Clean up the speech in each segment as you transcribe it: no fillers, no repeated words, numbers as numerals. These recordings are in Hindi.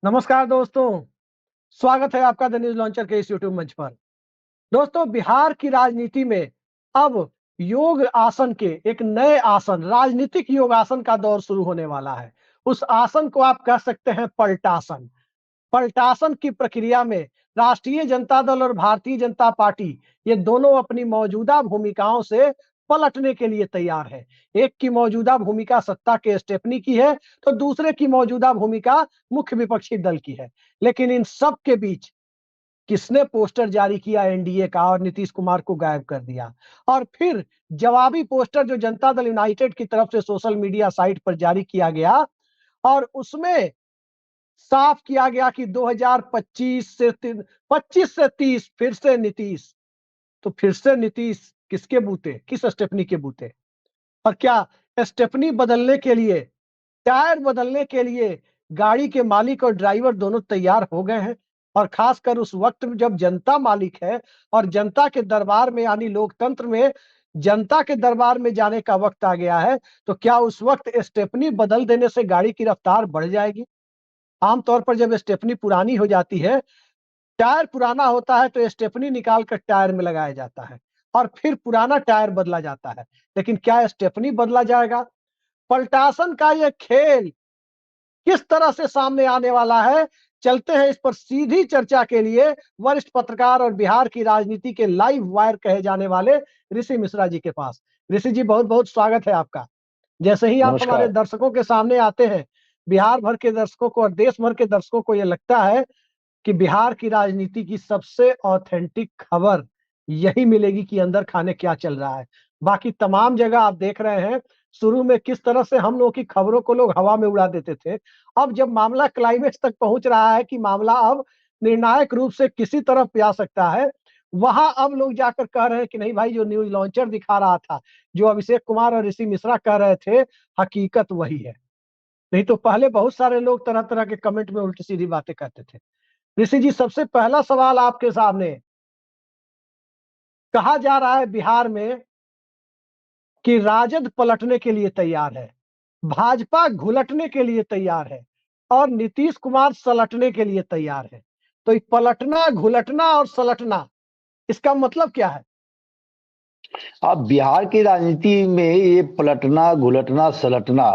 नमस्कार दोस्तों, स्वागत है आपका द न्यूज़ लॉन्चर के इस यूट्यूब मंच पर। दोस्तों, बिहार की राजनीति में अब योग आसन के एक नए आसन, राजनीतिक योग आसन का दौर शुरू होने वाला है। उस आसन को आप कह सकते हैं पलटासन। पलटासन की प्रक्रिया में राष्ट्रीय जनता दल और भारतीय जनता पार्टी ये दोनों अपनी मौजूदा भूमिकाओं से पलटने के लिए तैयार है। एक की मौजूदा भूमिका सत्ता के स्टेपनी की है, तो दूसरे की मौजूदा भूमिका मुख्य विपक्षी दल की है। लेकिन इन सब के बीच किसने पोस्टर जारी किया एनडीए का और नीतीश कुमार को गायब कर दिया। और फिर जवाबी पोस्टर जो जनता दल यूनाइटेड की तरफ से सोशल मीडिया साइट पर जारी किया गया और उसमें साफ किया गया कि 25 से 30 फिर से नीतीश। तो फिर से नीतीश किसके बूते, किस स्टेपनी के बूते? और क्या स्टेपनी बदलने के लिए, टायर बदलने के लिए गाड़ी के मालिक और ड्राइवर दोनों तैयार हो गए हैं? और खासकर उस वक्त में जब जनता मालिक है और जनता के दरबार में यानी लोकतंत्र में जनता के दरबार में जाने का वक्त आ गया है, तो क्या उस वक्त स्टेपनी बदल देने से गाड़ी की रफ्तार बढ़ जाएगी? आमतौर पर जब स्टेपनी पुरानी हो जाती है, टायर पुराना होता है तो स्टेपनी निकाल कर टायर में लगाया जाता है और फिर पुराना टायर बदला जाता है। लेकिन क्या स्टेपनी बदला जाएगा? पलटासन का ये खेल किस तरह से सामने आने वाला है? चलते हैं इस पर सीधी चर्चा के लिए वरिष्ठ पत्रकार और बिहार की राजनीति के लाइव वायर कहे जाने वाले ऋषि मिश्रा जी के पास। ऋषि जी, बहुत-बहुत स्वागत है आपका। जैसे ही आप हमारे नमस्कार। दर्शकों के सामने आते हैं, बिहार भर के दर्शकों को और देश भर के दर्शकों को ये लगता है कि बिहार की राजनीति की सबसे ऑथेंटिक खबर यही मिलेगी कि अंदर खाने क्या चल रहा है। बाकी तमाम जगह आप देख रहे हैं, शुरू में किस तरह से हम लोगों की खबरों को लोग हवा में उड़ा देते थे। अब जब मामला क्लाइमेक्स तक पहुंच रहा है कि मामला अब निर्णायक रूप से किसी तरफ जा सकता है, वहां अब लोग जाकर कह रहे हैं कि नहीं भाई, जो न्यूज़ लॉन्चर दिखा रहा था, जो अभिषेक कुमार और ऋषि मिश्रा कह रहे थे, हकीकत वही है। नहीं तो पहले बहुत सारे लोग तरह-तरह के कमेंट में उल्टी-सीधी बातें करते थे। ऋषि जी, सबसे पहला सवाल आपके सामने। कहा जा रहा है बिहार में कि राजद पलटने के लिए तैयार है, भाजपा घुलटने के लिए तैयार है और नीतीश कुमार सलटने के लिए तैयार है। तो ये पलटना, घुलटना और सलटना, इसका मतलब क्या है? अब बिहार की राजनीति में ये पलटना, घुलटना, सलटना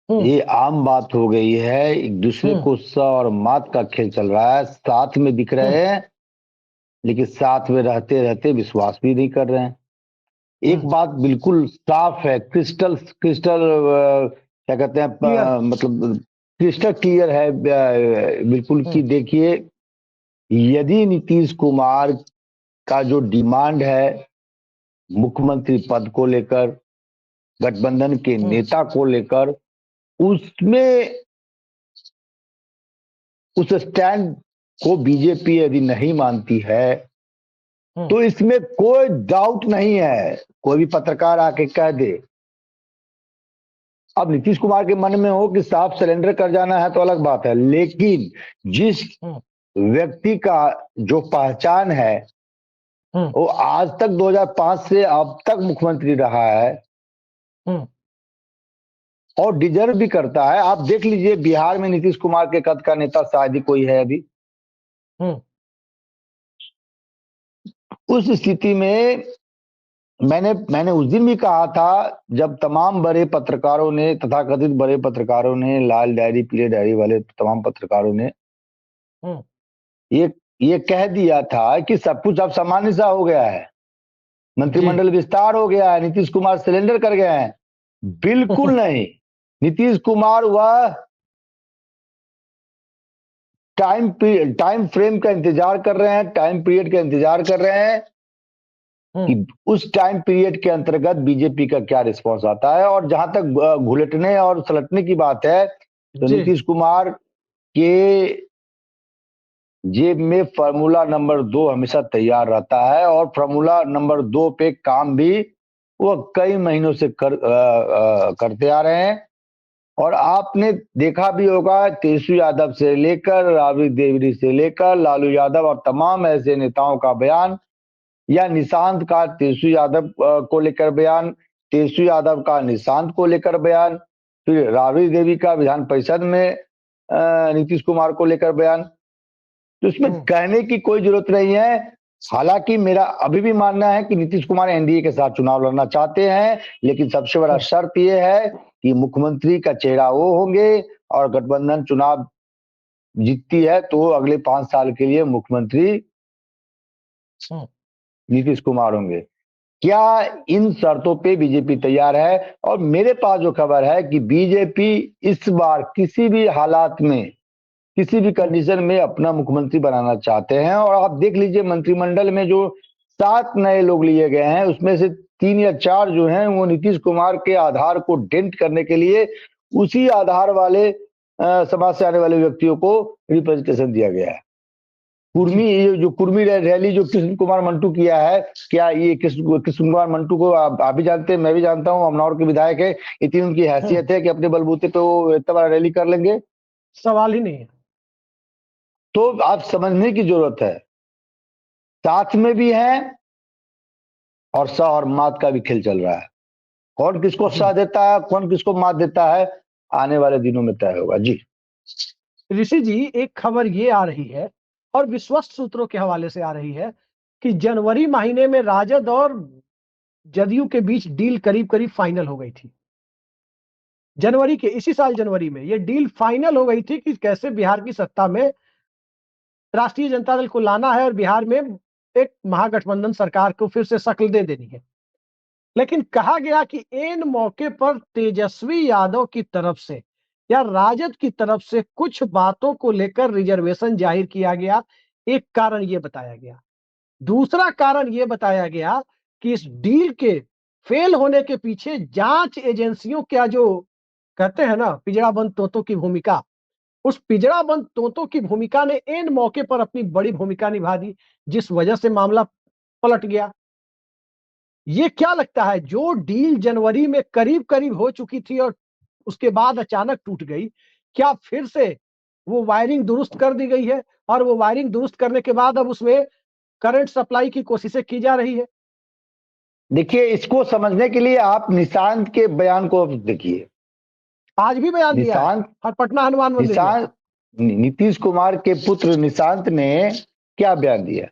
हम्म। ये आम बात हो गई है। एक दूसरे हम्म। को स और मात का खेल चल रहा है। साथ में दिख हम्म। रहे हैं, लेकिन साथ में रहते रहते विश्वास भी नहीं कर रहे हैं। एक हम्म। बात बिल्कुल साफ है, क्रिस्टल क्रिस्टल क्या कहते हैं, क्लियर। मतलब क्रिस्टल क्लियर है, बिल्कुल कि हम्म। देखिए, यदि नीतीश कुमार का जो डिमांड है मुख्यमंत्री पद को लेकर, गठबंधन के हम्म। नेता को लेकर, उसमें उस स्टैंड को बीजेपी यदि नहीं मानती है हम्म। तो इसमें कोई डाउट नहीं है। कोई भी पत्रकार आके कह दे, अब नीतीश कुमार के मन में हो कि साफ सरेंडर कर जाना है तो अलग बात है, लेकिन जिस हम्म। व्यक्ति का जो पहचान है, हम्म। वो आज तक 2005 से अब तक मुख्यमंत्री रहा है हम्म। और डिजर्व भी करता है। आप देख लीजिए, बिहार में नीतीश कुमार के कद का नेता शायद ही कोई है अभी। हम्म। उस स्थिति में मैंने उस दिन भी कहा था, जब तमाम बड़े पत्रकारों ने, तथाकथित बड़े पत्रकारों ने, लाल डायरी, पीले डायरी वाले तमाम पत्रकारों ने हम्म। ये ये कह दिया था कि सब कुछ अब सामान्य सा हो गया है, जी। मंत्रिमंडल विस्तार हो गया है, नीतीश कुमार सिलेंडर कर गए हैं। बिल्कुल नहीं। नीतीश कुमार वह टाइम फ्रेम का इंतजार कर रहे हैं, टाइम पीरियड का इंतजार कर रहे हैं कि उस टाइम पीरियड के अंतर्गत बीजेपी का क्या रिस्पांस आता है। और जहां तक घुलटने और सलटने की बात है, तो जी। नीतीश कुमार के जेब में फार्मूला नंबर 2 हमेशा तैयार रहता है और फार्मूला नंबर 2 पे काम भी वो कई महीनों से करते आ रहे हैं। और आपने देखा भी होगा, तेजस्वी यादव से लेकर राबड़ी देवरी से लेकर लालू यादव और तमाम ऐसे नेताओं का बयान, या निशांत का तेजस्वी यादव को लेकर बयान, तेजस्वी यादव का निशांत को लेकर बयान, फिर राबड़ी देवी का विधान परिषद में नीतीश कुमार को लेकर बयान, तो इसमें कहने की कोई जरूरत नहीं है। हालांकि मेरा अभी भी मानना है कि नीतीश कुमार एनडीए के साथ चुनाव लड़ना चाहते हैं, लेकिन सबसे बड़ा शर्त यह है कि मुख्यमंत्री का चेहरा वो होंगे, और गठबंधन चुनाव जीतती है तो अगले 5 साल के लिए मुख्यमंत्री नीतीश कुमार होंगे। क्या इन शर्तों पे बीजेपी तैयार है? और मेरे पास जो खबर है कि बीजेपी इस बार किसी भी हालात में, किसी भी कंडीशन में अपना मुख्यमंत्री बनाना चाहते हैं। और आप देख लीजिए मंत्रिमंडल में जो 7 नए लोग लिए गए हैं, उसमें से 3 या 4 जो हैं वो नीतीश कुमार के आधार को डेंट करने के लिए उसी आधार वाले समाज से आने वाले व्यक्तियों को रिप्रेजेंटेशन दिया गया है। कुर्मी, ये जो कुर्मी रैली जो कृष्ण कुमार मंटू किया है, क्या ये कृष्ण कुमार मंटू को आप भी जानते हैं, मैं भी जानता हूँ, अमनौर के विधायक है, इतनी उनकी हैसियत है कि अपने बलबूते पे वो इतना बड़ा रैली कर लेंगे? सवाल ही नहीं है। तो आप समझने की जरूरत है, साथ में भी है और सा और मात का भी खेल चल रहा है। कौन किसको सा देता है, कौन किसको मात देता है, आने वाले दिनों में तय होगा। जी ऋषि जी, एक खबर ये आ रही है और विश्वस्त सूत्रों के हवाले से आ रही है कि जनवरी महीने में राजद और जदयू के बीच डील करीब करीब फाइनल हो गई थी। जनवरी के, इसी साल जनवरी में ये डील फाइनल हो गई थी कि कैसे बिहार की सत्ता में राष्ट्रीय जनता दल को लाना है और बिहार में एक महागठबंधन सरकार को फिर से शक्ल दे देनी है। लेकिन कहा गया कि इन मौके पर तेजस्वी यादव की तरफ से या राजद की तरफ से कुछ बातों को लेकर रिजर्वेशन जाहिर किया गया। एक कारण यह बताया गया। दूसरा कारण यह बताया गया कि इस डील के फेल होने के पीछे जांच एजेंसियों क्या, जो कहते हैं ना पिंजड़ाबंद तोतों की भूमिका, उस पिंजड़ाबंद तोतों की भूमिका ने इन मौके पर अपनी बड़ी भूमिका निभा दी, जिस वजह से मामला पलट गया। ये क्या लगता है, जो डील जनवरी में करीब करीब हो चुकी थी और उसके बाद अचानक टूट गई, क्या फिर से वो वायरिंग दुरुस्त कर दी गई है और वो वायरिंग दुरुस्त करने के बाद अब उसमें करंट सप्लाई की कोशिशें की जा रही है? देखिए, इसको समझने के लिए आप निशांत के बयान को देखिए। आज भी बयान दिया है निशांत और पटना हनुमान मंदिर में। निशांत नीतीश कुमार के पुत्र निशांत ने क्या बयान दिया,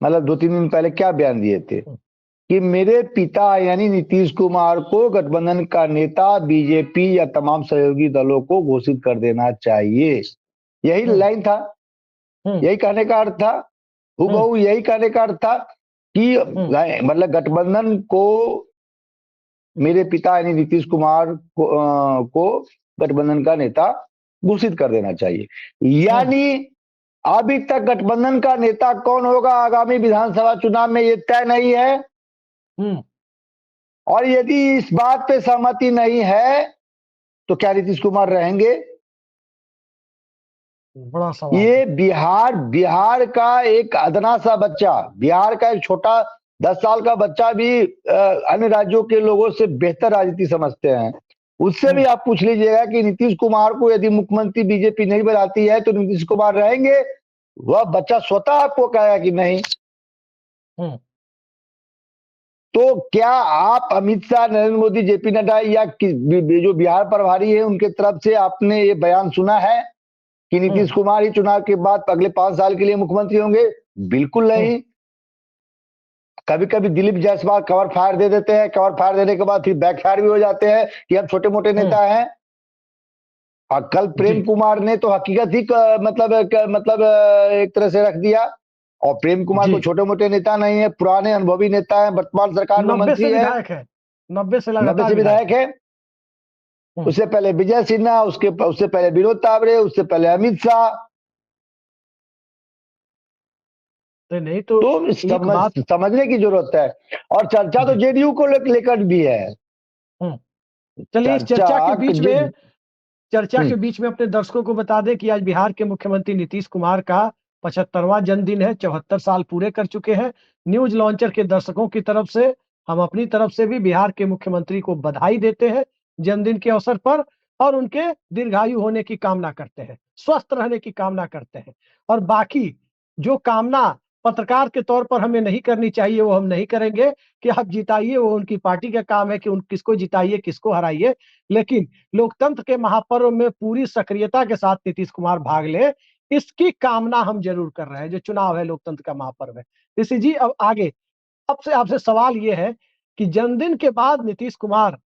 मतलब 2-3 दिन पहले क्या बयान दिए थे कि मेरे पिता यानी नीतीश कुमार को गठबंधन का नेता बीजेपी या तमाम सहयोगी दलों को घोषित कर देना चाहिए। यही लाइन था, यही कहने का अर्थ था, हूबहू यही कहने का अर्थ था कि मतलब गठबंधन को मेरे पिता यानी नीतीश कुमार को गठबंधन का नेता घोषित कर देना चाहिए। यानी अभी तक गठबंधन का नेता कौन होगा आगामी विधानसभा चुनाव में ये तय नहीं है। और यदि इस बात पे सहमति नहीं है तो क्या नीतीश कुमार रहेंगे? बड़ा सवाल। ये बिहार का एक अदना सा बच्चा, बिहार का एक छोटा 10 साल का बच्चा भी अन्य राज्यों के लोगों से बेहतर राजनीति समझते हैं। उससे भी आप पूछ लीजिएगा कि नीतीश कुमार को यदि मुख्यमंत्री बीजेपी नहीं बनाती है तो नीतीश कुमार रहेंगे? वह बच्चा स्वतः आपको कहेगा कि नहीं। तो क्या आप अमित शाह, नरेंद्र मोदी, जेपी नड्डा या जो बिहार प्रभारी है उनके तरफ से आपने ये बयान सुना है कि नीतीश कुमार ही चुनाव के बाद अगले 5 साल के लिए मुख्यमंत्री होंगे? बिल्कुल नहीं। कभी कभी दिलीप जायसवाल कवर फायर दे देते हैं, कवर फायर देने के बाद फिर बैक फायर भी हो जाते हैं कि हम छोटे मोटे नेता हैं। और कल प्रेम कुमार ने तो हकीकत ही मतलब एक तरह से रख दिया। और प्रेम कुमार को छोटे मोटे नेता नहीं है, पुराने अनुभवी नेता है, वर्तमान सरकार में मंत्री है, 90 से विधायक है। उससे पहले विजय सिन्हा, उससे पहले विनोद तावड़े, उससे पहले अमित शाह। नहीं तो समझने की जरूरत है। और चर्चा तो जेडीयू को लेकर भी है। चलिए, इस चर्चा के बीच में अपने दर्शकों को बता दें कि आज बिहार के मुख्यमंत्री नीतीश कुमार का 75वां जन्मदिन है। 74 साल पूरे कर चुके हैं। न्यूज लॉन्चर के दर्शकों की तरफ से हम अपनी तरफ से भी बिहार के मुख्यमंत्री को बधाई देते हैं जन्मदिन के अवसर पर, और उनके दीर्घायु होने की कामना करते हैं, स्वस्थ रहने की कामना करते हैं। और बाकी जो कामना पत्रकार के तौर पर हमें नहीं करनी चाहिए, वो हम नहीं करेंगे कि आप जिताइए, वो उनकी पार्टी का काम है कि उन किसको जिताइए, किसको हराइए। लेकिन लोकतंत्र के महापर्व में पूरी सक्रियता के साथ नीतीश कुमार भाग ले, इसकी कामना हम जरूर कर रहे हैं। जो चुनाव है लोकतंत्र का महापर्व है। ऋषि जी, अब आगे अब से आपसे सवाल ये है कि जन्मदिन के बाद नीतीश कुमार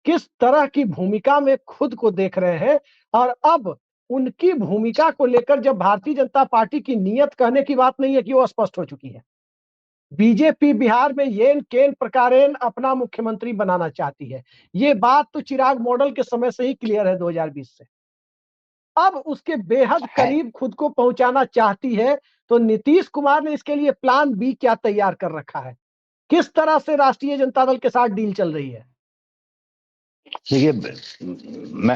किस तरह की भूमिका में खुद को देख रहे हैं, और अब उनकी भूमिका को लेकर जब भारतीय जनता पार्टी की नीयत कहने की बात नहीं है कि वो स्पष्ट हो चुकी है। बीजेपी बिहार में येन केन प्रकारेण अपना मुख्यमंत्री बनाना चाहती है। ये बात तो चिराग मॉडल के समय से ही क्लियर है 2020 से। अब उसके बेहद है। करीब खुद को पहुंचाना चाहती है, तो नीतीश कुमार ने इसके लिए प्लान बी क्या तैयार कर रखा है? किस तरह से राष्ट्रीय जनता दल के साथ डील चल रही है? देखिए,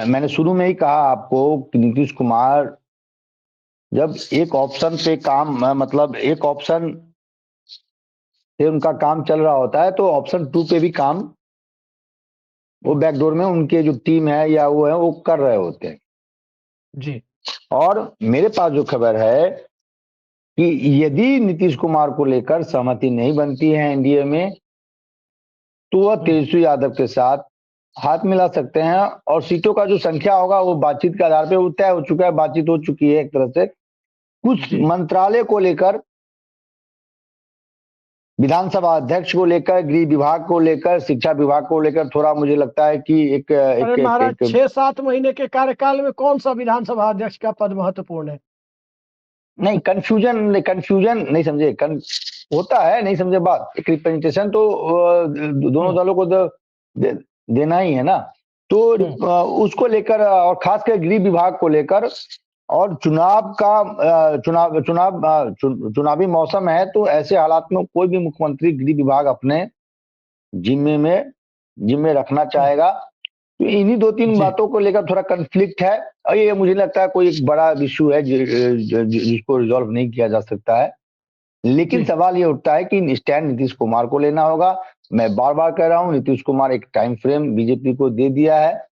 मैंने शुरू में ही कहा आपको कि नीतीश कुमार जब एक ऑप्शन पे काम, मतलब एक ऑप्शन से उनका काम चल रहा होता है तो ऑप्शन 2 पे भी काम वो बैकडोर में उनके जो टीम है या वो है वो कर रहे होते हैं। जी। और मेरे पास जो खबर है कि यदि नीतीश कुमार को लेकर सहमति नहीं बनती है एनडीए में, तो वह तेजस्वी यादव के साथ हाथ मिला सकते हैं और सीटों का जो संख्या होगा वो बातचीत के आधार पर तय हो चुका है, बातचीत हो चुकी है एक तरह से। कुछ मंत्रालय को लेकर, विधानसभा अध्यक्ष को लेकर, गृह विभाग को लेकर, शिक्षा विभाग को लेकर थोड़ा मुझे लगता है कि एक अरे एक एक, महाराज, एक 6-7 महीने के कार्यकाल में कौन सा विधानसभा अध्यक्ष का पद महत्वपूर्ण है? नहीं, कंफ्यूजन कंफ्यूजन नहीं समझे, होता है, नहीं समझे बात। एक रिप्रेजेंटेशन तो दोनों दलों को देना ही है ना। तो उसको लेकर और खासकर गृह विभाग को लेकर, और चुनाव का चुनावी मौसम है, तो ऐसे हालात में कोई भी मुख्यमंत्री गृह विभाग अपने जिम्मे रखना चाहेगा। तो इन्हीं 2-3 बातों को लेकर थोड़ा कन्फ्लिक्ट है, और ये मुझे लगता है कोई एक बड़ा इश्यू है जिसको रिजॉल्व नहीं किया जा सकता है। लेकिन सवाल ये उठता है कि स्टैंड नीतीश कुमार को लेना होगा। मैं बार बार कह रहा हूं, नीतीश कुमार एक टाइम फ्रेम बीजेपी को दे दिया है।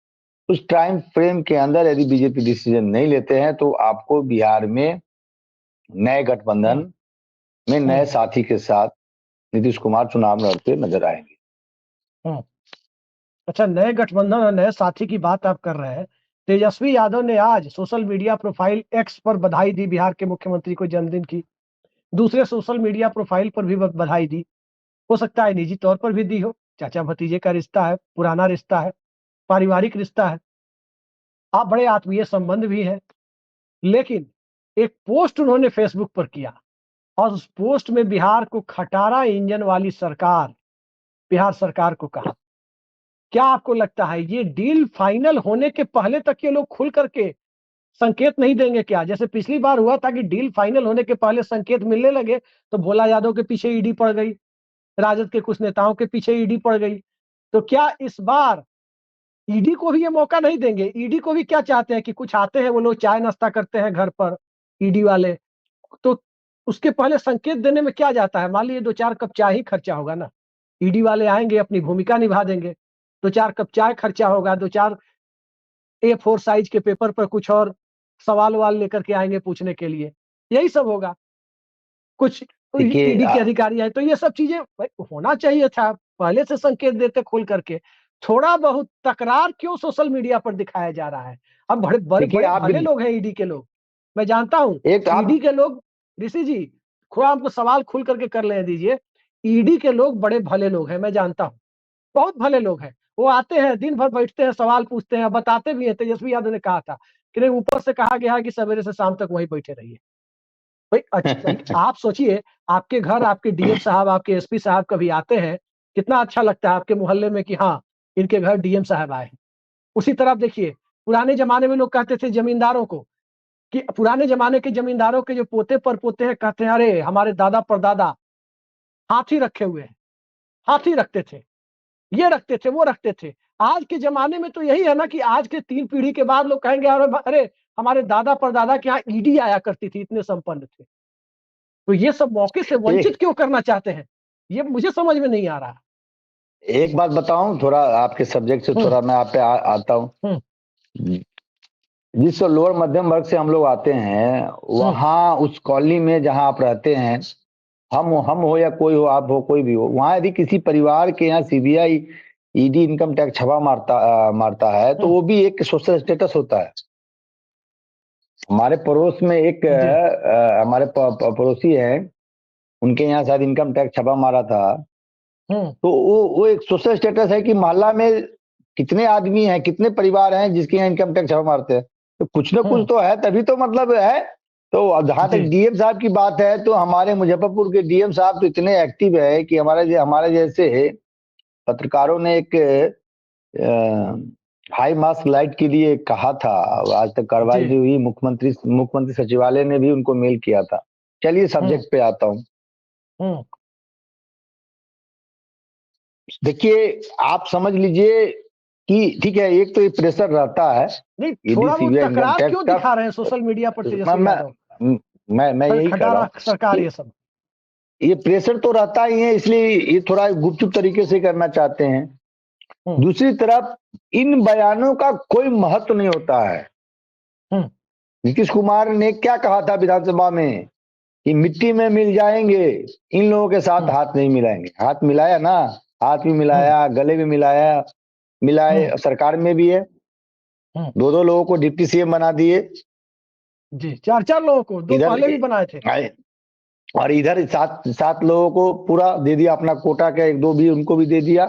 उस टाइम फ्रेम के अंदर यदि बीजेपी डिसीजन नहीं लेते हैं तो आपको बिहार में नए गठबंधन में नए साथी के साथ नीतीश कुमार चुनाव लड़ते नजर आएंगे। अच्छा, नए गठबंधन और नए साथी की बात आप कर रहे हैं। तेजस्वी यादव ने आज सोशल मीडिया प्रोफाइल एक्स पर बधाई दी बिहार के मुख्यमंत्री को जन्मदिन की। दूसरे सोशल मीडिया प्रोफाइल पर भी बधाई दी। हो सकता है निजी तौर पर भी दी हो, चाचा भतीजे का रिश्ता है, पुराना रिश्ता है, पारिवारिक रिश्ता है, आप बड़े आत्मीय संबंध भी है। लेकिन एक पोस्ट उन्होंने फेसबुक पर किया, और उस पोस्ट में बिहार को खटारा इंजन वाली सरकार, बिहार सरकार को कहा। क्या आपको लगता है ये डील फाइनल होने के पहले तक ये लोग खुल करके संकेत नहीं देंगे क्या? जैसे पिछली बार हुआ था कि डील फाइनल होने के पहले संकेत मिलने लगे तो भोला यादव के पीछे ईडी पड़ गई, राजद के कुछ नेताओं के पीछे ईडी पड़ गई। तो क्या इस बार ईडी को भी ये मौका नहीं देंगे? ईडी को भी क्या चाहते हैं कि कुछ आते हैं वो लोग, चाय नाश्ता करते हैं घर पर ईडी वाले, तो उसके पहले संकेत देने में क्या जाता है? मान लीजिए 2-4 कप चाय ही खर्चा होगा ना, ईडी वाले आएंगे, अपनी भूमिका निभा देंगे, 2-4 कप चाय खर्चा होगा, 2-4 A4 साइज के पेपर पर कुछ और सवाल वाल लेकर के आएंगे पूछने के लिए, यही सब होगा। कुछ देखिए, ईडी के अधिकारी आए तो ये सब चीजें होना चाहिए था, पहले से संकेत देते खोल करके। थोड़ा बहुत तकरार क्यों सोशल मीडिया पर दिखाया जा रहा है? अब बड़े बड़े देखिए, बड़े आप भले लोग हैं ईडी के लोग, मैं जानता हूं एक आप ईडी के लोग। ऋषि जी, थोड़ा हमको सवाल खुल करके कर ले दीजिए। ईडी के लोग बड़े भले लोग हैं, मैं जानता हूं, बहुत भले लोग हैं। वो आते हैं, दिन भर बैठते हैं, सवाल पूछते हैं, बताते भी हैं। तेजस्वी यादव ने कहा था कि नहीं, ऊपर से कहा गया है कि सवेरे से शाम तक वहीं बैठे रहिए। भाई अच्छा, आप सोचिए, आपके घर आपके डीएम साहब, आपके एसपी साहब कभी आते हैं, कितना अच्छा लगता है आपके मोहल्ले में कि हाँ, इनके घर डीएम साहब आए हैं। उसी तरह देखिए, पुराने जमाने में लोग कहते थे जमींदारों को, कि पुराने जमाने के जमींदारों के जो पोते पर पोते हैं, कहते हैं अरे हमारे दादा परदादा हाथी रखे हुए हैं, हाथी रखते थे, ये रखते थे, वो रखते थे। आज के जमाने में तो यही है ना कि आज के 3 पीढ़ी के बाद लोग कहेंगे अरे अरे हमारे दादा परदादा के यहाँ ईडी आया करती थी, इतने संपन्न थे। तो ये सब मौके से वंचित एक क्यों करना चाहते हैं? ये मुझे समझ में नहीं आ रहा। एक बात बताऊं, थोड़ा आपके सब्जेक्ट से थोड़ा मैं आप पे आता हूं। जिस लोअर मध्यम वर्ग से हम लोग आते हैं, वहां उस कॉलोनी में जहां आप रहते हैं, हम हो या कोई हो, आप हो, कोई भी हो, वहां यदि किसी परिवार के यहाँ सीबीआई ईडी इनकम टैक्स छापा मारता है तो वो भी एक सोशल स्टेटस होता है। हमारे पड़ोस में एक जी। हमारे पड़ोसी हैं, उनके यहाँ शायद इनकम टैक्स छापा मारा था। तो वो एक सोशल स्टेटस है कि मोहल्ला में कितने आदमी हैं, कितने परिवार हैं जिसके यहाँ इनकम टैक्स छापा मारते हैं। तो कुछ ना कुछ तो है, तभी तो मतलब है। तो अब जहां तक जी। डीएम साहब की बात है, तो हमारे मुजफ्फरपुर के डीएम साहब तो इतने एक्टिव है कि हमारे जैसे पत्रकारों ने एक हाई मास्क लाइट के लिए कहा था, आज तक कार्रवाई जी। नहीं हुई। मुख्यमंत्री सचिवालय ने भी उनको मेल किया था। चलिए सब्जेक्ट पे आता हूँ। हम्म। देखिए, आप समझ लीजिए कि ठीक है, एक तो ये प्रेशर रहता है नहीं, ईडी थोड़ा बहुत सीबीआई इनकम तकरार टैक्स क्यों का। दिखा रहे हैं सोशल मीडिया पर तेजस्वी यादव, मैं यही कह रहा खटारा हूँ सरकार, कि ये सब? ये प्रेशर तो रहता ही है, इसलिए ये थोड़ा गुपचुप तरीके से करना चाहते हैं। हम्म। दूसरी तरफ इन बयानों का कोई महत्व नहीं होता है। हम्म। नीतीश कुमार ने क्या कहा था विधानसभा में कि मिट्टी में मिल जाएंगे, इन लोगों के साथ हम्म। हाथ नहीं मिलाएंगे। हाथ मिलाया ना, हाथ भी हम्म। मिलाया, गले भी मिलाया, हम्म। मिलाए, सरकार में भी है। हम्म। दो लोगों को डिप्टी सीएम बना दिए। जी, चार चार लोगों को, दो इधर पहले भी बनाए थे। और इधर सात सात लोगों को पूरा दे दिया, अपना कोटा का एक दो भी उनको भी दे दिया।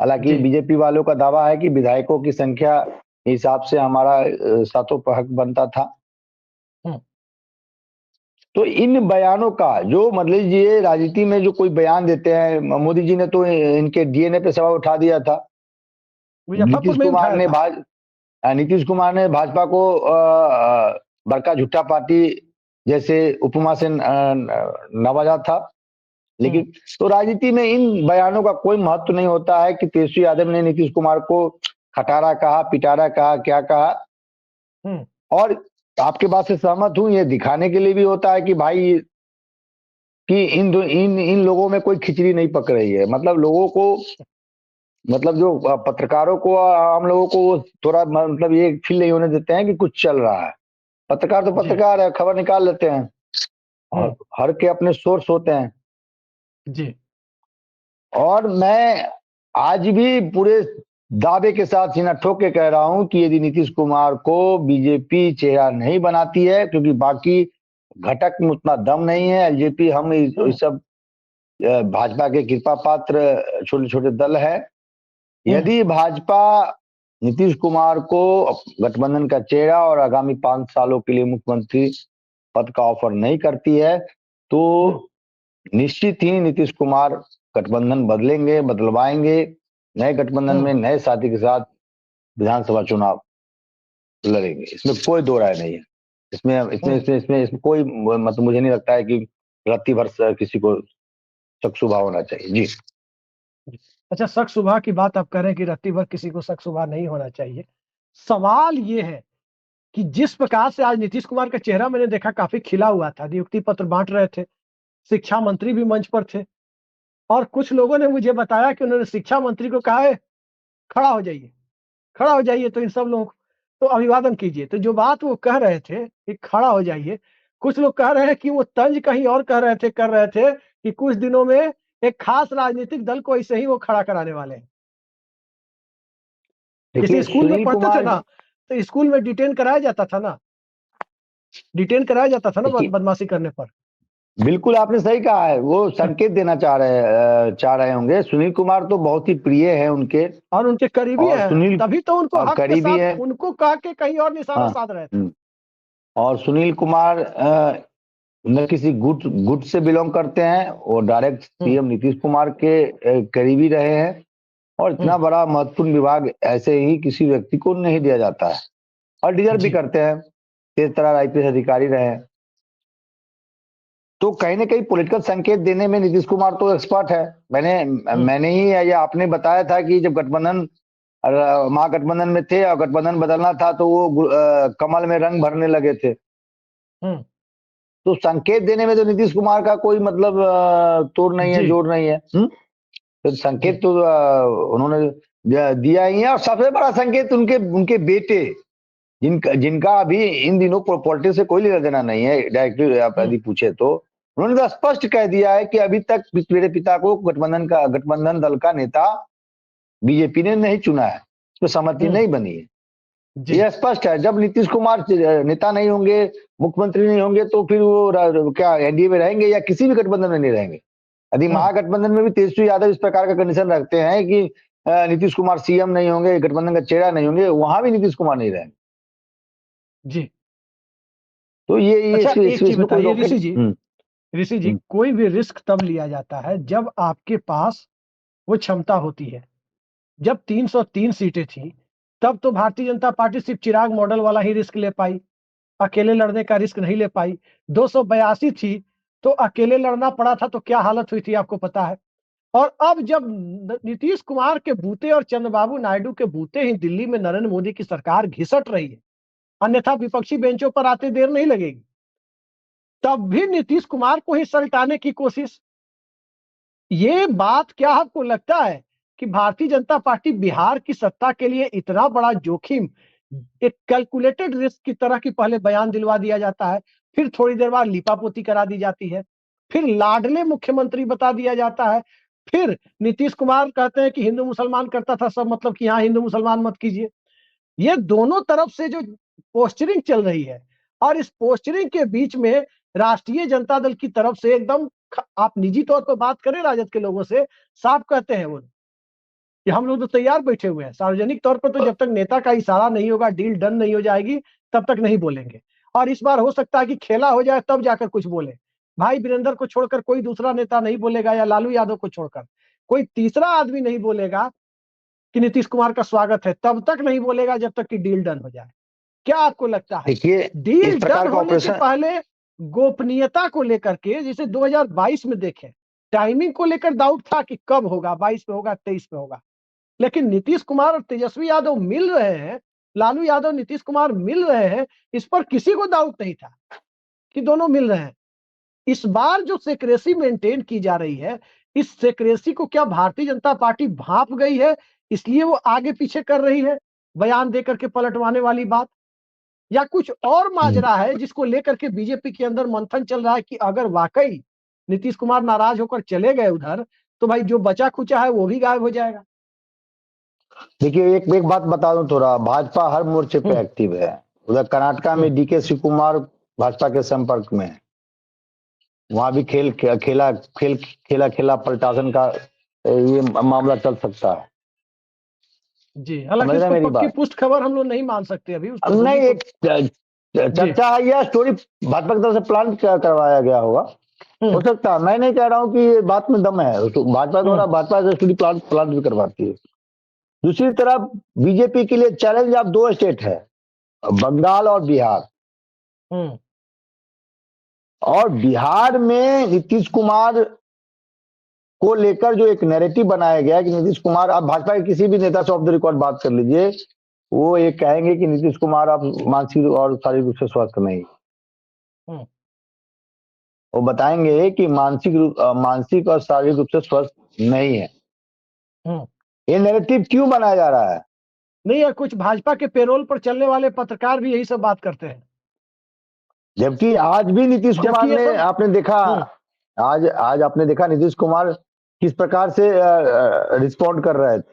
हालांकि जी। बीजेपी वालों का दावा है कि विधायकों की संख्या हिसाब से हमारा सातों पर हक बनता था। हम्म। तो इन बयानों का जो मतलब ये राजनीति में जो कोई बयान देते हैं, मोदी जी ने तो इनके डीएनए पे सवाल उठा दिया था। मुजफ्फरपुर में उठाया था। नीतीश कुमार ने भाजपा को बड़का झूठा पार्टी जैसे उपमा से नवाजा था। लेकिन तो राजनीति में इन बयानों का कोई महत्व नहीं होता है कि तेजस्वी यादव ने नीतीश कुमार को खटारा कहा, पिटारा कहा, क्या कहा। हम्म। और आपके बात से सहमत हूं, ये दिखाने के लिए भी होता है कि भाई कि इन लोगों में कोई खिचड़ी नहीं पक रही है। मतलब लोगों को, मतलब जो पत्रकारों को, आम लोगों को वो थोड़ा मतलब ये फील नहीं होने देते हैं कि कुछ चल रहा है। पत्रकार तो जी। पत्रकार है, खबर निकाल लेते हैं और हम्म। हर के अपने सोर्स होते हैं। जी। और मैं आज भी पूरे दावे के साथ सीना ठोक के कह रहा हूं कि यदि नीतीश कुमार को बीजेपी चेहरा नहीं बनाती है, क्योंकि बाकी घटक में उतना दम नहीं है, एलजेपी हम इस सब भाजपा के कृपा पात्र छोटे छोटे दल है। यदि भाजपा नीतीश कुमार को गठबंधन का चेहरा और आगामी 5 सालों के लिए मुख्यमंत्री पद का ऑफर नहीं करती है, तो निश्चित ही नीतीश कुमार गठबंधन बदलेंगे, बदलवाएंगे। नए गठबंधन में नए साथी के साथ विधानसभा चुनाव लड़ेंगे, इसमें कोई दो राय नहीं है। इसमें कोई मतलब मुझे नहीं लगता है कि रत्ती भर से किसी को शक शुबा होना चाहिए। जी। अच्छा, शक शुबा की बात आप कह रहे हैं कि रत्ती भर किसी को शक शुबा नहीं होना चाहिए। सवाल ये है कि जिस प्रकार से आज नीतीश कुमार का चेहरा मैंने देखा काफी खिला हुआ था, नियुक्ति पत्र बांट रहे थे, शिक्षा मंत्री भी मंच पर थे, और कुछ लोगों ने मुझे बताया कि उन्होंने शिक्षा मंत्री को कहा है खड़ा हो जाइए, खड़ा हो जाइए, तो इन सब लोगों को तो अभिवादन कीजिए। तो जो बात वो कह रहे थे कि खड़ा हो जाइए, कुछ लोग कह रहे हैं कि वो तंज कहीं और कह रहे थे, कर रहे थे कि कुछ दिनों में एक खास राजनीतिक दल को ऐसे ही वो खड़ा कराने वाले हैं। किसी देखिए स्कूल में सुनील पढ़ते थे कुमार ना, तो स्कूल में डिटेन कराया जाता था ना, डिटेन कराया जाता था ना देखिए बदमाशी करने पर। बिल्कुल आपने सही कहा है, वो संकेत देना चाह रहे होंगे। सुनील कुमार तो बहुत ही प्रिय है उनके, और उनके करीबी और हैं, सुनील तभी तो उनको हक के करीबी साथ है। उनको कह के कहीं और निशाना हाँ। साध रहे थे। हम्म। और सुनील कुमार न किसी गुट गुट से बिलोंग करते हैं, वो डायरेक्ट हम्म। सीएम नीतीश कुमार के करीबी रहे हैं। और इतना हम्म। बड़ा महत्वपूर्ण विभाग ऐसे ही किसी व्यक्ति को नहीं दिया जाता है, और डिजर्व भी जी। करते हैं। तेज तर्रार आईपीएस अधिकारी रहे हैं। तो कहीं ना कहीं पॉलिटिकल संकेत देने में नीतीश कुमार तो एक्सपर्ट है। मैंने ही या आपने बताया था कि जब गठबंधन महागठबंधन में थे और गठबंधन बदलना था, तो वो कमल में रंग भरने लगे थे। हम्म। तो संकेत देने में तो नीतीश कुमार का कोई मतलब तोड़ नहीं है, जी। जोर नहीं है। तो संकेत जी। तो उन्होंने दिया ही है। और सबसे बड़ा संकेत उनके उनके बेटे, जिनका जिनका अभी इन दिनों पॉलिटिक्स से कोई लेना देना नहीं है, डायरेक्टली आप यदि पूछे तो। उन्होंने तो स्पष्ट कह दिया है कि अभी तक मेरे पिता को गठबंधन दल का नेता बीजेपी ने नहीं चुना है, उसमें सहमति नहीं बनी है। जी यह स्पष्ट है। जब नीतीश कुमार नेता नहीं होंगे, मुख्यमंत्री नहीं होंगे, तो फिर वो क्या एनडीए में रहेंगे या किसी भी गठबंधन में नहीं रहेंगे। यदि महागठबंधन में भी तेजस्वी यादव इस प्रकार का कंडीशन रखते हैं कि नीतीश कुमार सीएम नहीं होंगे, गठबंधन का चेहरा नहीं होंगे, वहां भी नीतीश कुमार नहीं रहेंगे। जी। तो ये अच्छा एक चीज इसमें कोई बताइए रॉकेट। ऋषि जी, कोई भी रिस्क तब लिया जाता है जब आपके पास वो क्षमता होती है। जब 303 सीटें थी तब तो भारतीय जनता पार्टी सिर्फ चिराग मॉडल वाला ही रिस्क ले पाई, अकेले लड़ने का रिस्क नहीं ले पाई। 282 थी तो अकेले लड़ना पड़ा था, तो क्या हालत हुई थी आपको पता है। और अब जब नीतीश कुमार के बूते और चंद्रबाबू नायडू के बूते ही दिल्ली में नरेंद्र मोदी की सरकार घिसट रही है, अन्यथा विपक्षी बेंचों पर आते देर नहीं लगेगी, तब भी नीतीश कुमार को ही सलटाने की कोशिश। ये बात क्या आपको लगता है कि भारतीय जनता पार्टी बिहार की सत्ता के लिए इतना बड़ा जोखिम, एक कैलकुलेटेड रिस्क की तरह की पहले बयान दिलवा दिया जाता है, फिर थोड़ी देर बाद लीपापोती करा दी जाती है, फिर लाडले मुख्यमंत्री बता दिया जाता है, फिर नीतीश कुमार कहते हैं कि हिंदू मुसलमान करता था सब, मतलब कि यहाँ हिंदू मुसलमान मत कीजिए। ये दोनों तरफ से जो पोस्चरिंग चल रही है, और इस पोस्चरिंग के बीच में राष्ट्रीय जनता दल की तरफ से एकदम, आप निजी तौर पर बात करें राजद के लोगों से, साफ कहते हैं वो कि हम लोग तो तैयार बैठे हुए हैं, सार्वजनिक तौर पर तो जब तक नेता का इशारा नहीं होगा, डील डन नहीं हो जाएगी, तब तक नहीं बोलेंगे। और इस बार हो सकता है कि खेला हो जाए तब जाकर कुछ बोले। भाई वीरेंद्र को छोड़कर कोई दूसरा नेता नहीं बोलेगा, या लालू यादव को छोड़कर कोई तीसरा आदमी नहीं बोलेगा कि नीतीश कुमार का स्वागत है, तब तक नहीं बोलेगा जब तक कि डील डन हो जाए। क्या आपको लगता है देखिए, इस डील डन प्रकार का होने के ऑपरेशन। पहले गोपनीयता को लेकर के, जैसे 2022 में देखें, टाइमिंग को लेकर डाउट था कि कब होगा, 22 में होगा, 23 में होगा, लेकिन नीतीश कुमार और तेजस्वी यादव मिल रहे हैं, लालू यादव नीतीश कुमार मिल रहे हैं, इस पर किसी को डाउट नहीं था कि दोनों मिल रहे हैं। इस बार जो सेक्रेसी मेंटेन की जा रही है, इस सेक्रेसी को क्या भारतीय जनता पार्टी भांप गई है, इसलिए वो आगे पीछे कर रही है, बयान देकर के पलटवाने वाली बात, या कुछ और माजरा है जिसको लेकर के बीजेपी के अंदर मंथन चल रहा है कि अगर वाकई नीतीश कुमार नाराज होकर चले गए उधर, तो भाई जो बचा खुचा है वो भी गायब हो जाएगा। देखिए, एक एक बात बता दूं, थोड़ा भाजपा हर मोर्चे पे एक्टिव है। उधर कर्नाटका में डीके शिव कुमार भाजपा के संपर्क में है। वहां भी खेला पलटासन का ये मामला चल सकता है। जी, हालांकि समझ रहे उसको हैं मेरी पक्की बात? पुष्ट खबर हम लोग नहीं मान सकते अभी, उस पर अब नहीं, दूरी को। एक चर्चा है, यह स्टोरी भाजपा की तरफ से प्लान करवाया गया होगा, हो सकता है। मैं नहीं कह रहा हूँ कि ये बात में दम है, तो भाजपा द्वारा भाजपा से स्टोरी प्लान भी करवाती है। दूसरी तरफ बीजेपी के लिए चैलेंज अब दो स्टेट है, बंगाल और बिहार। और बिहार में नीतीश कुमार को लेकर जो एक नैरेटिव बनाया गया है कि नीतीश कुमार, आप भाजपा के किसी भी नेता से ऑफ द रिकॉर्ड बात कर लीजिए, वो ये कहेंगे कि नीतीश कुमार अब मानसिक और शारीरिक रूप से स्वस्थ नहीं। वो बताएंगे कि मानसिक और शारीरिक रूप से स्वस्थ नहीं है। ये नैरेटिव क्यों बनाया जा रहा है? नहीं है, कुछ भाजपा के पेरोल पर चलने वाले पत्रकार भी यही सब बात करते हैं, जबकि आज भी नीतीश कुमार जबकि ये ने, सब आपने देखा, आज आपने देखा नीतीश कुमार किस प्रकार से रिस्पॉन्ड कर रहे थे,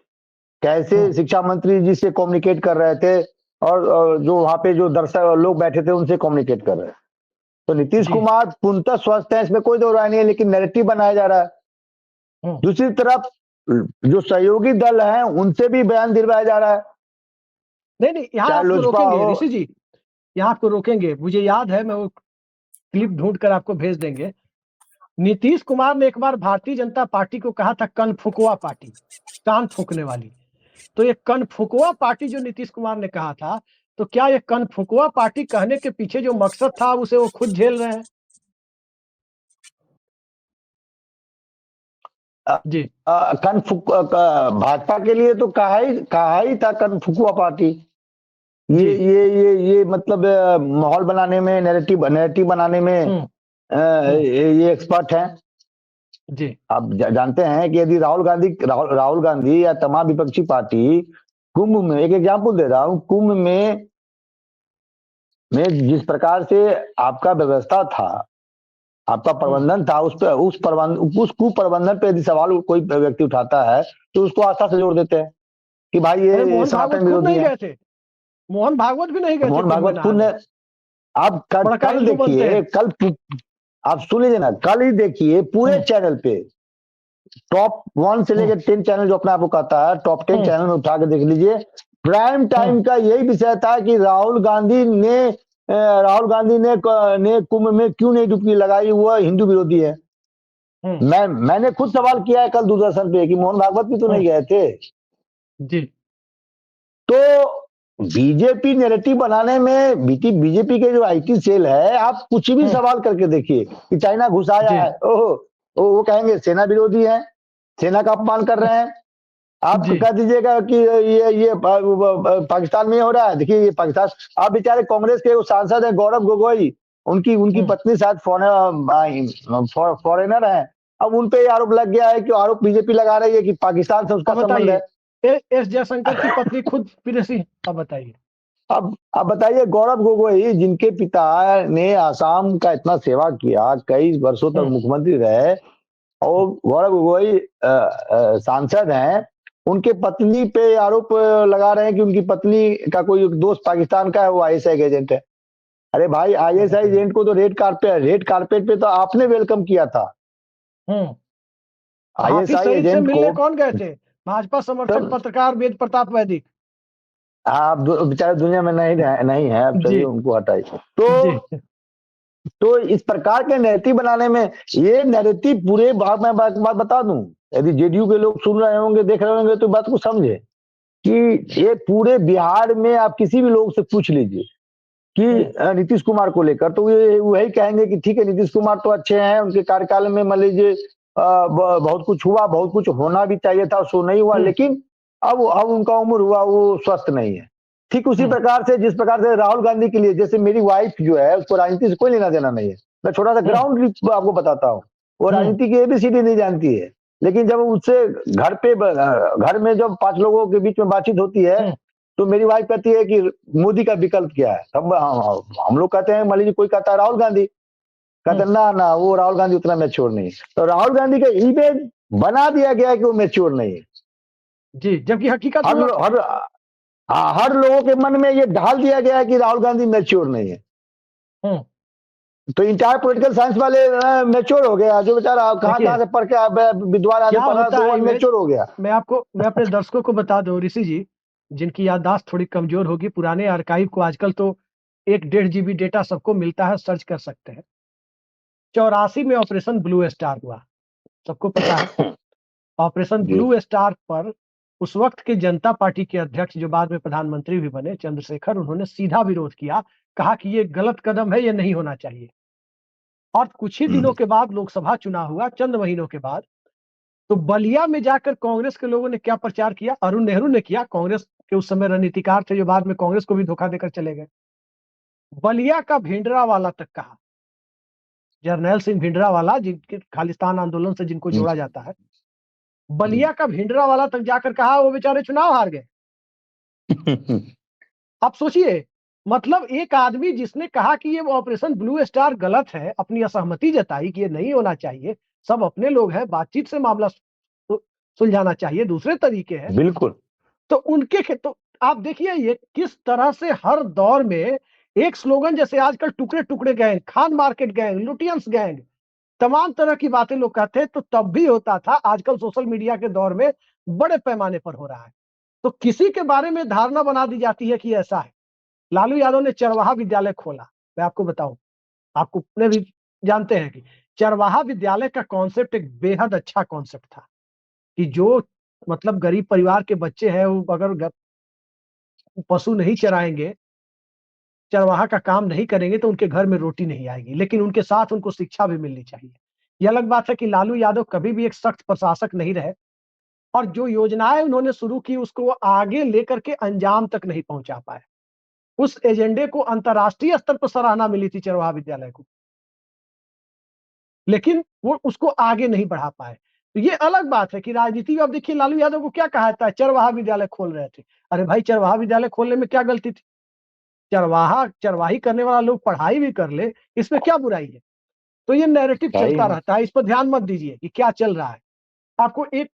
कैसे शिक्षा मंत्री जी से कम्युनिकेट कर रहे थे, और जो वहां पे जो दर्शक लोग बैठे थे उनसे कम्युनिकेट कर रहे हैं। तो नीतीश कुमार पूर्णतः स्वस्थ है, इसमें कोई दो राय नहीं है, लेकिन नैरेटिव बनाया जा रहा है। दूसरी तरफ जो सहयोगी दल है उनसे भी बयान दिलवाया जा रहा है। नहीं, यहाँ चाहे आपको लोजपा रोकेंगे हो। ऋषि जी, यहाँ आपको रोकेंगे, मुझे याद है, मैं वो क्लिप ढूंढ कर आपको भेज देंगे। नीतीश कुमार ने एक बार भारतीय जनता पार्टी को कहा था कनफुकवा पार्टी, कान फूकने वाली। तो ये कनफुकवा पार्टी जो नीतीश कुमार ने कहा था, तो क्या ये कनफुकवा पार्टी कहने के पीछे जो मकसद था उसे वो खुद झेल रहे हैं? जी भाजपा के लिए तो कहा ही था कनफुकुआ पार्टी। ये मतलब माहौल बनाने में, नैरेटिव बनाने में ये एक्सपर्ट हैं। जी आप जानते हैं कि यदि राहुल गांधी या तमाम विपक्षी पार्टी कुंभ में, एक एग्जाम्पल दे रहा हूं, कुंभ में जिस प्रकार से आपका व्यवस्था था, आपका प्रबंधन था, उस कुप्रबंधन पे यदि सवाल कोई व्यक्ति उठाता है तो उसको आस्था से जोड़ देते हैं कि भाई अरे ये मोहन भागवत सनातन खुद विरोधी नहीं है। गए थे, मोहन भागवत भी नहीं गए थे मोहन कुंभ में भागवत खुद नहाने। ने, आप बड़का कल हिंदू बनते देखिए, हैं। आप सुन लीजिए ना, कल ही देखिए पूरे हम्म चैनल पे टॉप 1 से हम्म लेकर 10 चैनल जो अपने आप को कहता है, टॉप 10 हम्म चैनल में उठा के देख लीजिए। प्राइम हम्म टाइम का यही विषय था कि राहुल गांधी ने कुंभ में क्यों नहीं डुबकी लगाई, वह हिंदू विरोधी है। हम्म मैंने खुद सवाल किया है कल दूरदर्शन पे कि मोहन भागवत भी तो हम्म, नहीं गए थे। जी तो बीजेपी नैरेटिव बनाने में बीजेपी के जो आईटी सेल है, आप कुछ भी हम्म सवाल करके देखिए कि चाइना घुस आया जी है, ओहो, वो कहेंगे सेना विरोधी है, सेना का अपमान कर रहे हैं। आप जी कह दीजिएगा कि ये पाकिस्तान में हो रहा है, देखिए ये पाकिस्तान। आप बेचारे कांग्रेस के वो सांसद है गौरव गोगोई, उनकी उनकी हम्म पत्नी शायद फॉरेनर है। अब उन पे आरोप लग गया है कि आरोप बीजेपी लगा रही है कि पाकिस्तान से उसका अब संबंध बताइए, है। एस जयशंकर की पत्नी खुद विदेशी। अब बताइए। अब बताइए, गौरव गोगोई जिनके पिता ने आसाम का इतना सेवा किया, कई वर्षों तक हम्म मुख्यमंत्री रहे, और गौरव गोगोई सांसद हैं, उनके पत्नी पे आरोप लगा रहे हैं कि उनकी पत्नी का कोई दोस्त पाकिस्तान का है, वो आईएसआई एजेंट है। अरे भाई, अब आईएसआई बताइए। एजेंट को तो रेड कारपेट पे तो आपने वेलकम किया था। हाफिज आईएसआई सईद से एजेंट को मिलने कौन गए थे? भाजपा समर्थक तो पत्रकार वेद प्रताप वैदिक। आप बेचारे दुनिया में नहीं है, अब जी चलिए उनको हटाइए। जी तो इस प्रकार के नैरेटिव बनाने में, ये नैरेटिव पूरे भाग में बात बता दूं, यदि जेडीयू के लोग सुन रहे होंगे, देख रहे होंगे, तो बात को समझे कि ये पूरे बिहार में आप किसी भी लोग से पूछ लीजिए कि हम्म नीतीश कुमार को लेकर, तो ये वही कहेंगे कि ठीक है, नीतीश कुमार तो अच्छे हैं, उनके कार्यकाल में मान लीजिए बहुत कुछ हुआ, बहुत कुछ होना भी चाहिए था, सो नहीं हुआ, हम्म लेकिन अब उनका उम्र हुआ, वो स्वस्थ नहीं है। ठीक उसी हम्म प्रकार से, जिस प्रकार से राहुल गांधी के लिए, जैसे मेरी वाइफ जो है, उसको राजनीति से कोई लेना देना नहीं है। मैं छोटा सा हम्म ग्राउंड आपको बताता हूँ, वो हम्म राजनीति की एबीसीडी नहीं जानती है, लेकिन जब उससे घर में जब 5 लोगों के बीच में बातचीत होती है, हम्म तो मेरी वाइफ कहती है कि मोदी का विकल्प क्या है। तब हम लोग कहते हैं, मान लीजिए कोई कहता है राहुल गांधी, कहते हम्म, हैं ना ना, वो राहुल गांधी उतना मैच्योर नहीं है। तो राहुल गांधी का इमेज बना दिया गया है कि वो मैच्योर नहीं है। जी, जबकि हकीकत हर उलट है। हर हर लोगों के मन में ये ढाल दिया गया है कि राहुल गांधी मैच्योर नहीं है। हम्म तो इंटायर पॉलिटिकल साइंस वाले मैच्योर हो गया, जो बेचारा कहाँ कहाँ देखिए से पढ़ के विद्वान आदमी क्या पढ़ा होता तो वो है इमेज। अनमेच्योर हो गया। मैं अपने दर्शकों को बता दूं ऋषि जी, जिनकी याददाश्त थोड़ी कमजोर होगी, पुराने आर्काइव को आजकल तो 1-1.5 GB डेटा सबको मिलता है, सर्च कर सकते हैं। 84 में ऑपरेशन ब्लू स्टार हुआ, सबको पता है। ऑपरेशन जी। ब्लू स्टार पर उस वक्त के जनता पार्टी के अध्यक्ष, जो बाद में प्रधानमंत्री भी बने, चंद्रशेखर, उन्होंने सीधा विरोध किया, कहा कि ये गलत कदम है, ये नहीं होना चाहिए। और कुछ ही दिनों के बाद लोकसभा चुनाव हुआ, चंद महीनों के बाद, तो बलिया में जाकर कांग्रेस के लोगों ने क्या प्रचार किया, अरुण नेहरू ने किया, कांग्रेस के उस समय रणनीतिकार थे, जो बाद में कांग्रेस को भी धोखा देकर चले गए। बलिया का भिंडरावाला तक कहा, जर्नैल सिंह भिंडरावाला, जिनके खालिस्तान आंदोलन से जिनको जोड़ा जाता है, बलिया का भिंडरावाला तक जाकर कहा वो बेचारे चुनाव हार गए। आप सोचिए, मतलब एक आदमी जिसने कहा कि ये ऑपरेशन ब्लू स्टार गलत है, अपनी असहमति जताई कि ये नहीं होना चाहिए, सब अपने लोग हैं, बातचीत से मामला सुलझाना चाहिए, दूसरे तरीके हैं, बिल्कुल। तो तो आप देखिए ये किस तरह से हर दौर में एक स्लोगन, जैसे आजकल टुकड़े टुकड़े gang, Khan market gang, Lutyens gang, तमाम तरह की बातें लोग कहते हैं, तो तब भी होता था, आजकल सोशल मीडिया के दौर में बड़े पैमाने पर हो रहा है। तो किसी के बारे में धारणा बना दी जाती है कि ऐसा है। लालू यादव ने चरवाहा विद्यालय खोला, मैं आपको बताऊं, आपको अपने भी जानते हैं कि चरवाहा विद्यालय का कॉन्सेप्ट एक बेहद अच्छा कॉन्सेप्ट था, कि जो मतलब गरीब परिवार के बच्चे हैं, वो अगर पशु नहीं चराएंगे, चरवाहा का काम नहीं करेंगे, तो उनके घर में रोटी नहीं आएगी, लेकिन उनके साथ उनको शिक्षा भी मिलनी चाहिए। ये अलग बात है कि लालू यादव कभी भी एक सख्त प्रशासक नहीं रहे, और जो योजनाएं उन्होंने शुरू की उसको वो आगे लेकर के अंजाम तक नहीं पहुंचा पाए। उस एजेंडे को अंतर्राष्ट्रीय स्तर पर सराहना मिली थी चरवाहा विद्यालय को, लेकिन वो उसको आगे नहीं बढ़ा पाए। तो ये अलग बात है कि राजनीति में, अब देखिए लालू यादव को क्या कहा था, चरवाहा विद्यालय खोल रहे थे। अरे भाई, चरवाहा विद्यालय खोलने में क्या गलती थी? चरवाही करने वाला लोग पढ़ाई भी कर ले, इसमें क्या बुराई है? तो ये नैरेटिव सही चलता है। रहता है, इस पर ध्यान मत दीजिए कि क्या चल रहा है। आपको एक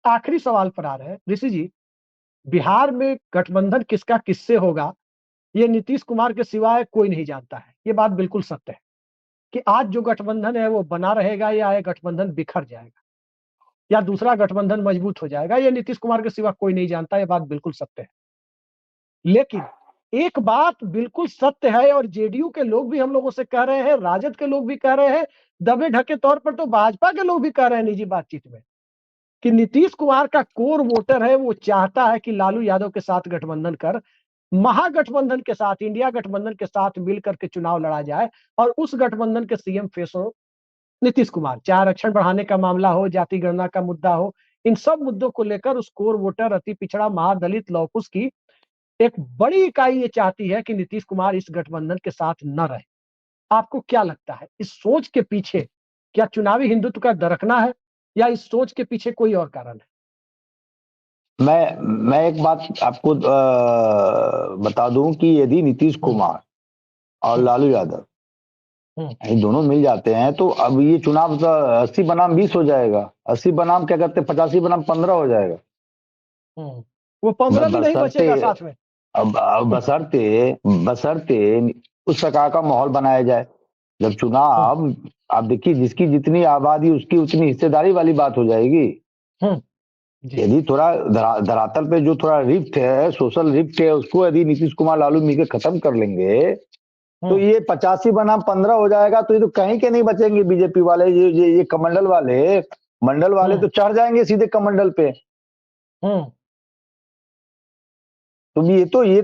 आखिरी सवाल पर आ रहे हैं ऋषि जी, बिहार में गठबंधन किसका किससे होगा, ये नीतीश कुमार के सिवाय कोई नहीं जानता है। ये बात बिल्कुल सत्य है कि आज जो गठबंधन है वो बना रहेगा या ये गठबंधन बिखर जाएगा या दूसरा गठबंधन मजबूत हो जाएगा, ये नीतीश कुमार के सिवा कोई नहीं जानता। ये बात बिल्कुल सत्य है। लेकिन एक बात बिल्कुल सत्य है और जेडीयू के लोग भी हम लोगों से कह रहे हैं, राजद के लोग भी कह रहे हैं, दबे ढके तौर पर तो भाजपा के लोग भी कह रहे हैं निजी बातचीत में कि नीतीश कुमार का कोर वोटर है, वो चाहता है कि लालू यादव के साथ गठबंधन कर महागठबंधन के साथ, इंडिया गठबंधन के साथ मिलकर के चुनाव लड़ा जाए और उस गठबंधन के सीएम फेस हो नीतीश कुमार। चाहे आरक्षण बढ़ाने का मामला हो, जाति गणना का मुद्दा हो, इन सब मुद्दों को लेकर उस कोर वोटर, अति पिछड़ा, महादलित, लौकुश की एक बड़ी इकाई ये चाहती है कि नीतीश कुमार इस गठबंधन के साथ न रहे। आपको क्या लगता है इस सोच के पीछे क्या चुनावी हिंदुत्व का दरकना है या इस सोच के पीछे कोई और कारण है? मैं एक बात आपको बता दूं कि यदि नीतीश कुमार और हम्म, लालू यादव हम्म, ये दोनों मिल जाते हैं तो अब ये चुनाव तो 80 बनाम 20 हो जाएगा। 80 बनाम क्या कहते हैं, 85 बनाम 15 हो जाएगा। हम्म। वो 15 भी नहीं बशर्ते बचेगा साथ में। अब बशर्ते बशर्ते उस प्रकार का माहौल बनाया जाए जब हम्म, चुनाव। आप देखिए जिसकी जितनी आबादी उसकी उतनी हिस्सेदारी वाली बात हो जाएगी। हम्म, जी, यदि थोड़ा धरातल पे जो थोड़ा रिफ्ट है, सोशल रिफ्ट है, उसको यदि नीतीश कुमार लालू मिलकर खत्म कर लेंगे तो हम्म, ये 85 बनाम 15 हो जाएगा। तो ये तो कहीं के नहीं बचेंगे बीजेपी वाले, ये कमंडल वाले, मंडल वाले हम्म, तो चढ़ जाएंगे सीधे कमंडल पे। हम्म, तो ये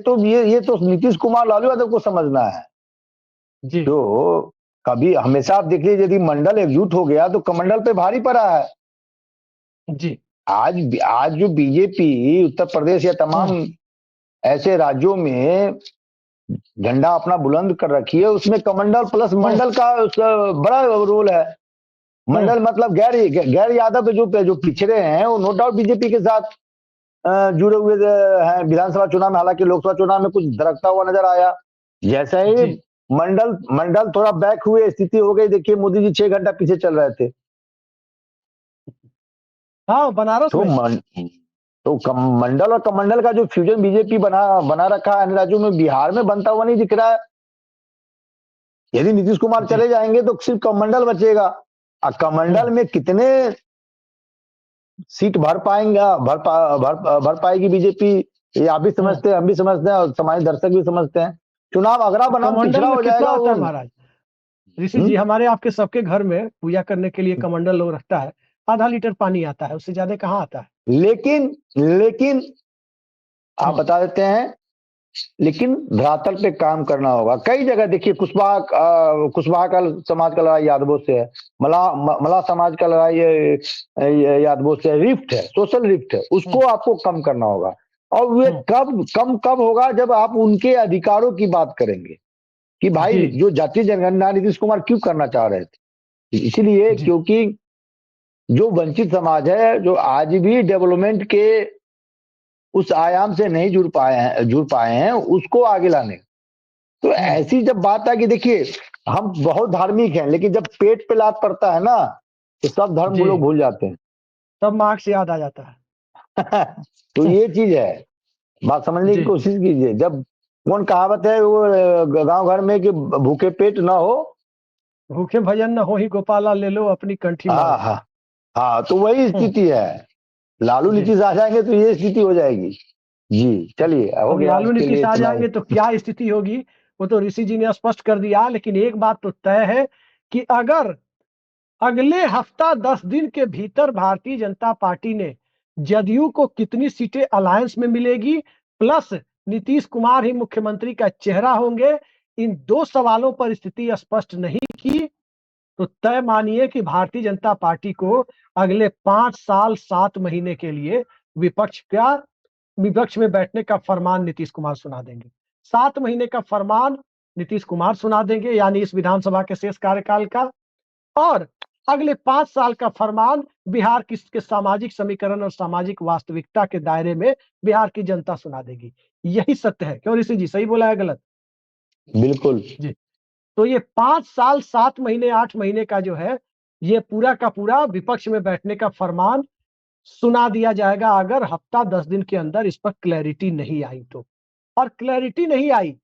तो नीतीश कुमार लालू यादव को समझना है। जी, जो कभी हमेशा आप देखिए यदि मंडल एकजुट हो गया तो कमंडल पे भारी पड़ा है। जी, आज जो बीजेपी उत्तर प्रदेश या हम्म, तमाम ऐसे राज्यों में झंडा अपना बुलंद कर रखी है, उसमें कमंडल प्लस हम्म, मंडल का बड़ा रोल है। हम्म, मंडल मतलब गैर गैर यादव के जो पिछड़े हैं वो नो डाउट बीजेपी के साथ जुड़े हुए हैं। विधानसभा चुनाव में, हालांकि लोकसभा चुनाव में कुछ दरकता हुआ नजर आया। जैसा ही जी, मंडल मंडल थोड़ा बैक हुए, स्थिति हो गई, देखिए मोदी जी 6 घंटा पीछे चल रहे थे। हाँ बनारस तो में। मंडल और कमंडल का जो फ्यूजन बीजेपी बना बना रखा है अन्य राज्यों में, बिहार में बनता हुआ नहीं दिख रहा है। यदि नीतीश कुमार जी, चले जाएंगे तो सिर्फ कमंडल बचेगा। और कमंडल हम्म, में कितने सीट भर पाएगी बीजेपी, ये आप भी हम्म। समझते हैं, हम भी समझते हैं और समाज दर्शक भी समझते हैं। चुनाव अगरा बनाम कमंडल पिछड़ा में हो कितना जाएगा आता वो। है महाराज? ऋषि जी, हमारे आपके सबके घर में पूजा करने के लिए कमंडल लोग रखता है, आधा लीटर पानी आता है, उससे ज्यादा कहाँ आता है? लेकिन लेकिन आप हम्म, बता देते हैं, लेकिन धरातल पे काम करना होगा। कई जगह देखिए कुशवाहा का समाज का लड़ाई यादवों से है, मला समाज का लड़ाई यादवों से है। रिफ्ट है, सोशल रिफ्ट है, हम्म, उसको आपको कम करना होगा। और वे हम्म, कब होगा जब आप उनके अधिकारों की बात करेंगे कि भाई जी, जो जातीय जनगणना नीतीश कुमार क्यों करना चाह रहे थे, इसीलिए जी, क्योंकि जो वंचित समाज है, जो आज भी डेवलपमेंट के उस आयाम से नहीं जुड़ पाए हैं उसको आगे लाने। तो हम्म, ऐसी जब बात है कि देखिए हम बहुत धार्मिक हैं, लेकिन जब पेट पे लात पड़ता है ना तो सब धर्म को लोग जी, भूल जाते हैं। तब मार्क्स याद आ जाता है। तो ये चीज है, बात समझने की जी, कोशिश कीजिए। जब कौन कहावत है वो गांव घर में कि भूखे पेट ना हो। भूखे भजन न हो ही गोपाला, ले लो अपनी कंठी हाँ माला। हाँ हाँ, तो वही हम्म, स्थिति है। लालू जी, नीतीश आ जाएंगे तो ये स्थिति हो जाएगी। जी चलिए, हो अब गया आज लालू के लिए नीतीश आ इतना ही। जाएंगे तो क्या स्थिति होगी, वो तो ऋषि जी ने स्पष्ट कर दिया। लेकिन एक बात तो तय है कि अगर अगले हफ्ता 10 दिन के भीतर भारतीय जनता पार्टी ने जदयू को कितनी सीटें अलायंस में मिलेगी, प्लस नीतीश कुमार ही मुख्यमंत्री का चेहरा होंगे, इन दो सवालों पर स्थिति स्पष्ट नहीं की तो तय मानिए कि भारतीय जनता पार्टी को अगले 5 साल 7 महीने के लिए विपक्ष में बैठने का फरमान नीतीश कुमार सुना देंगे। 7 महीने का फरमान नीतीश कुमार सुना देंगे, यानी इस विधानसभा के शेष कार्यकाल का। और अगले 5 साल का फरमान बिहार के सामाजिक समीकरण और सामाजिक वास्तविकता के दायरे में बिहार की जनता सुना देगी। यही सत्य है। क्यों ऋषि जी, सही बोला है गलत? बिल्कुल। जी। तो ये 5 साल 7 महीने 8 महीने का जो है, ये पूरा का पूरा विपक्ष में बैठने का फरमान सुना दिया जाएगा अगर हफ्ता 10 दिन के अंदर इस पर क्लैरिटी नहीं आई तो। और क्लैरिटी नहीं आई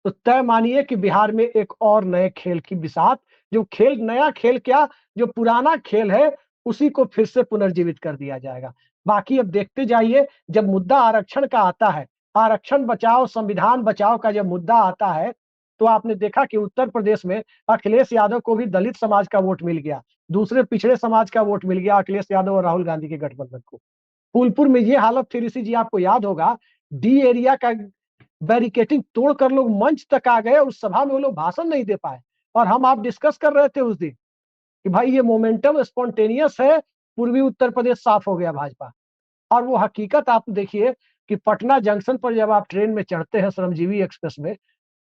तो तय मानिए कि बिहार में एक और नए खेल की बिसात, जो खेल नया खेल क्या, जो पुराना खेल है उसी को फिर से पुनर्जीवित कर दिया जाएगा। बाकी अब देखते जाइए, जब मुद्दा आरक्षण का आता है, आरक्षण बचाओ, संविधान बचाओ का जब मुद्दा आता है, तो आपने देखा कि उत्तर प्रदेश में अखिलेश यादव को भी दलित समाज का वोट मिल गया, दूसरे पिछड़े समाज का वोट मिल गया अखिलेश यादव और राहुल गांधी के गठबंधन को। फूलपुर में ये हालत थी, ऋषि जी आपको याद होगा, डी एरिया का बैरिकेटिंग तोड़कर लोग मंच तक आ गए, उस सभा में वो लोग भाषण नहीं दे पाए। और हम आप डिस्कस कर रहे थे उस दिन कि भाई ये मोमेंटम स्पॉन्टेनियस है, पूर्वी उत्तर प्रदेश साफ हो गया भाजपा। और वो हकीकत आप देखिए कि पटना जंक्शन पर जब आप ट्रेन में चढ़ते हैं श्रमजीवी एक्सप्रेस में,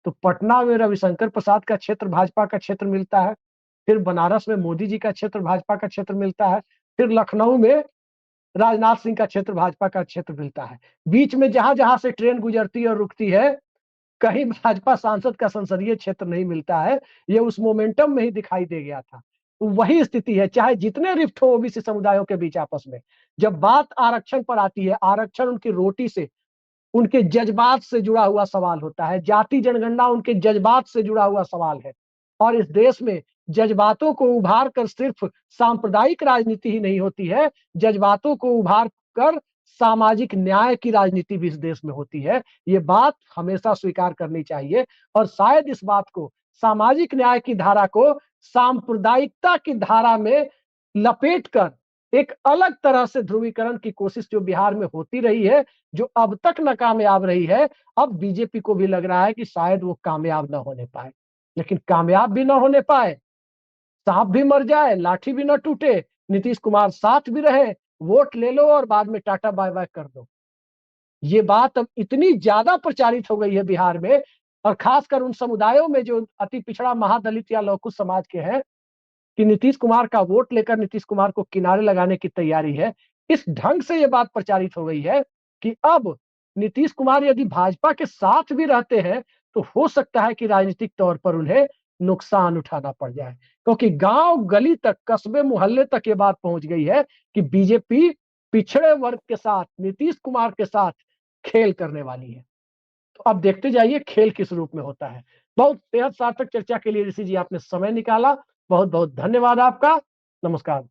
तो पटना में रविशंकर प्रसाद का क्षेत्र भाजपा का क्षेत्र मिलता है, फिर बनारस में मोदी जी का क्षेत्र भाजपा का क्षेत्र मिलता है, फिर लखनऊ में राजनाथ सिंह का क्षेत्र भाजपा का क्षेत्र मिलता है। बीच में जहां जहां से ट्रेन गुजरती है और रुकती है, कहीं भाजपा सांसद का संसदीय क्षेत्र नहीं मिलता है। ये उस मोमेंटम में ही दिखाई दे गया था। तो वही स्थिति है, चाहे जितने रिफ्ट हो ओबीसी समुदायों के बीच आपस में, जब बात आरक्षण पर आती है, आरक्षण उनकी रोटी से, उनके जज्बात से जुड़ा हुआ सवाल होता है। जाति जनगणना उनके जज्बात से जुड़ा हुआ सवाल है। और इस देश में जज्बातों को उभार कर सिर्फ सांप्रदायिक राजनीति ही नहीं होती है, जज्बातों को उभार कर सामाजिक न्याय की राजनीति भी इस देश में होती है। ये बात हमेशा स्वीकार करनी चाहिए। और शायद इस बात को, सामाजिक न्याय की धारा को सांप्रदायिकता की धारा में लपेट कर एक अलग तरह से ध्रुवीकरण की कोशिश जो बिहार में होती रही है, जो अब तक नाकामयाब रही है, अब बीजेपी को भी लग रहा है कि शायद वो कामयाब न होने पाए। लेकिन कामयाब भी न होने पाए, सांप भी मर जाए, लाठी भी न टूटे, नीतीश कुमार साथ भी रहे, वोट ले लो और बाद में टाटा बाय बाय कर दो। ये बात अब इतनी ज्यादा प्रचारित हो गई है बिहार में, और खासकर उन समुदायों में जो अति पिछड़ा महादलित या लौकुश समाज के हैं, कि नीतीश कुमार का वोट लेकर नीतीश कुमार को किनारे लगाने की तैयारी है। इस ढंग से यह बात प्रचारित हो गई है कि अब नीतीश कुमार यदि भाजपा के साथ भी रहते हैं, तो हो सकता है कि राजनीतिक तौर पर उन्हें नुकसान उठाना पड़ जाए, क्योंकि गांव गली तक, कस्बे मोहल्ले तक ये बात पहुंच गई है कि बीजेपी पिछड़े वर्ग के साथ, नीतीश कुमार के साथ खेल करने वाली है। तो अब देखते जाइए खेल किस रूप में होता है। बहुत सेहत सार्थक चर्चा के लिए ऋषि जी आपने समय निकाला, बहुत बहुत धन्यवाद आपका। नमस्कार।